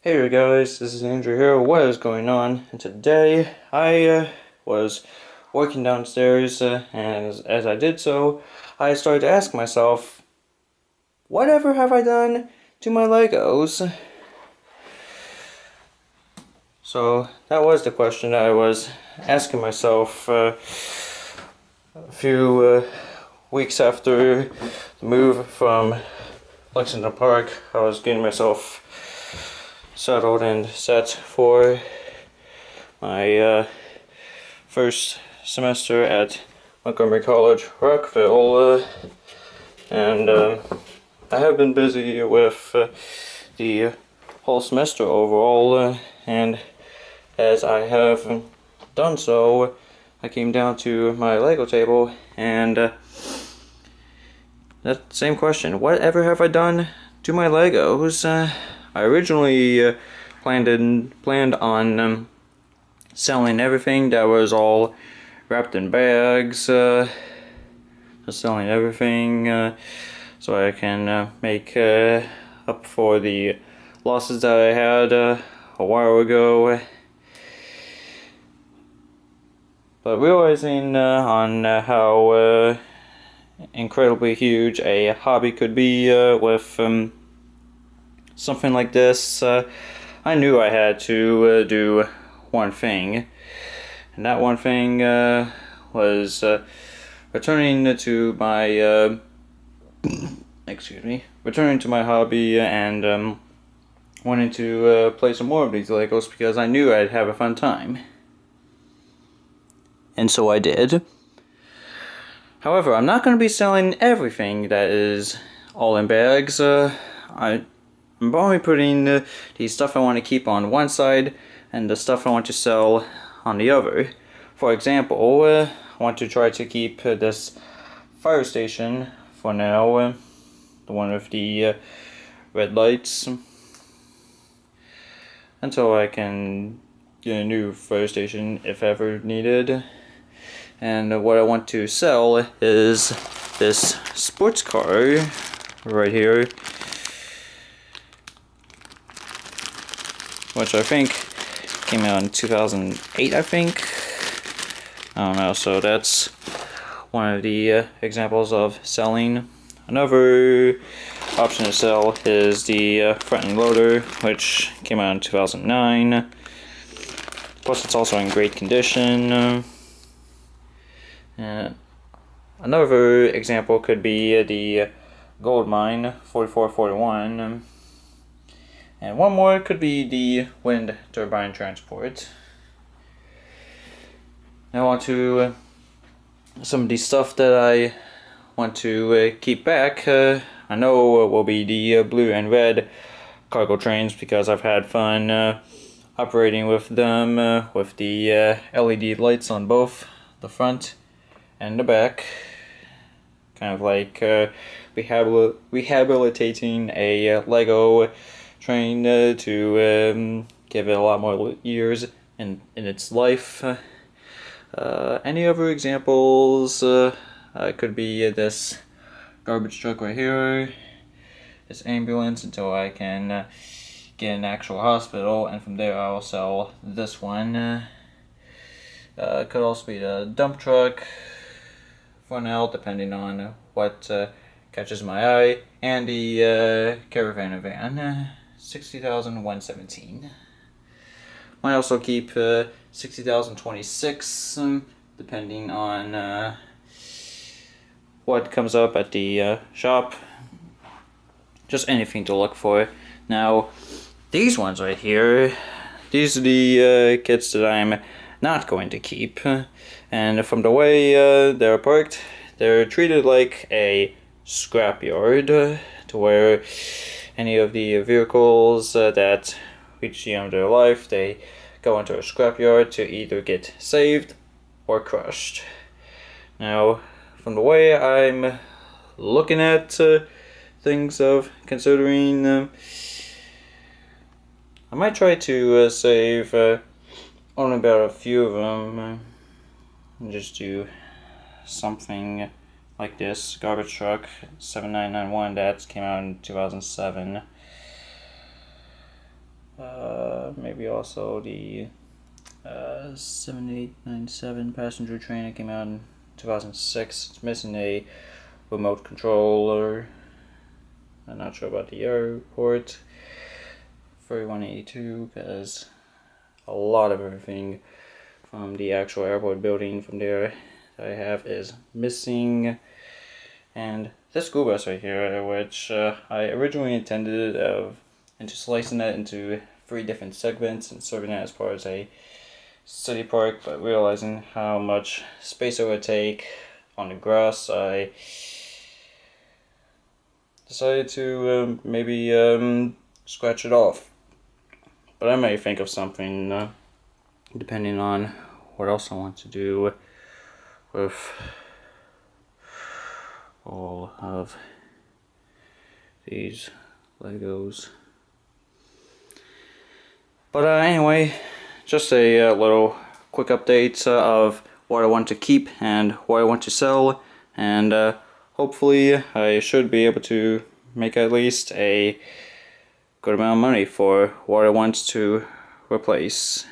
Hey there guys, this is Andrew here. What is going on? And today I was working downstairs and as I did so, I started to ask myself, whatever have I done to my Legos? So that was the question that I was asking myself a few weeks after the move from Lexington Park. I was getting myself settled and set for my first semester at Montgomery College, Rockville, and I have been busy with the whole semester overall, and as I have done so, I came down to my Lego table and that same question, whatever have I done to my Legos? I originally planned on selling everything that was all wrapped in bags, just selling everything so I can make up for the losses that I had a while ago. But realizing on how incredibly huge a hobby could be with something like this, I knew I had to do one thing, and that one thing was returning to my returning to my hobby and wanting to play some more of these Legos because I knew I'd have a fun time. And so I did. However, I'm not going to be selling everything that is all in bags. I'm only putting the stuff I want to keep on one side and the stuff I want to sell on the other. For example, I want to try to keep this fire station for now, the one with the red lights, until I can get a new fire station if ever needed. And what I want to sell is this sports car right here, which I think came out in 2008, I think. I don't know, so that's one of the examples of selling. Another option to sell is the front end loader, which came out in 2009. Plus it's also in great condition. Another example could be the gold mine 4441, and one more could be the wind turbine transport. Now on to some of the stuff that I want to keep back. I know will be the blue and red cargo trains because I've had fun operating with them with the LED lights on both the front and the back, kind of like rehabilitating a Lego train to give it a lot more years in its life. Any other examples could be this garbage truck right here, this ambulance until I can get an actual hospital, and from there I'll sell this one. Could also be the dump truck for now, depending on what catches my eye, and the caravan van, 60,117. Might also keep 60,026, depending on what comes up at the shop. Just anything to look for. Now, these ones right here, these are the kits that I'm not going to keep, and from the way they're parked, they're treated like a scrapyard, to where any of the vehicles that reach the end of their life, they go into a scrapyard to either get saved or crushed. Now, from the way I'm looking at things of considering, I might try to save only about a few of them, and just do something like this garbage truck 7991 that came out in 2007. maybe also the 7897 passenger train that came out in 2006. It's missing a remote controller. I'm not sure about the airport. 3182, because a lot of everything from the actual airport building from there that I have is missing. And this school bus right here, which I originally intended into slicing it into 3 different segments and serving it as part of a city park, but realizing how much space it would take on the grass, I decided to maybe scratch it off. But I may think of something depending on what else I want to do with all of these Legos. But anyway, just a little quick update of what I want to keep and what I want to sell, and hopefully I should be able to make at least a good amount of money for what I want to replace.